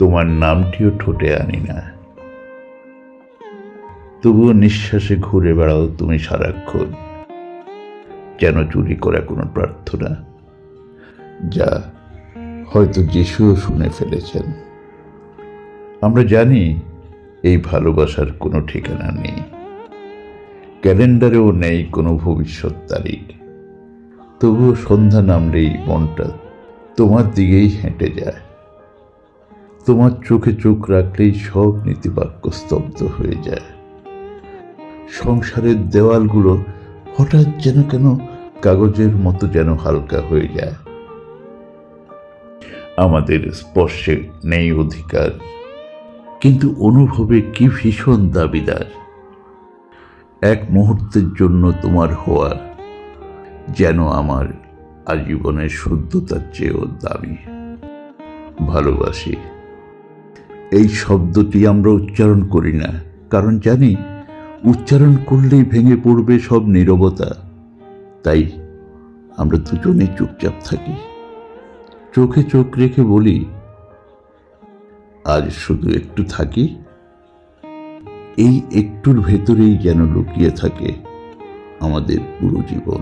তোমার নামটিও ঠোঁটে আনি না, তবুও নিঃশ্বাসে ঘুরে বেড়াও তুমি সারাক্ষণ, যেন চুরি করা কোনো প্রার্থনা, যা হয়তো যিশুও শুনে ফেলেছেন। আমরা জানি এই ভালোবাসার কোনো ঠিকানা নেই, ক্যালেন্ডারেও নেই কোনো ভবিষ্যৎ তারিখ। তবুও সন্ধ্যা নামলেই মনটা তোমার দিকেই হেঁটে যায়। তোমার চোখে চোখ রাখলেই সব নীতিবাক্য স্তব্ধ হয়ে যায়। সংসারের দেওয়ালগুলো হঠাৎ যেন কেন কাগজের মতো যেন হালকা হয়ে যায়। আমাদের স্পর্শে নেই অধিকার, কিন্তু অনুভবে কি ভীষণ দাবিদার। এক মুহূর্তের জন্য তোমার হওয়া যেন আমার আজীবনের শুদ্ধতার চেয়েও দামি। ভালোবাসি এই শব্দটি আমরা উচ্চারণ করি না, কারণ জানি উচ্চারণ করলেই ভেঙে পড়বে সব নীরবতা। তাই আমরা দুজনেই চুপচাপ থাকি, চোখে চোখ রেখে বলি, আজ শুধু একটু থাকি। এই একটুর ভেতরেই যেন লুকিয়ে থাকে আমাদের পুরো জীবন।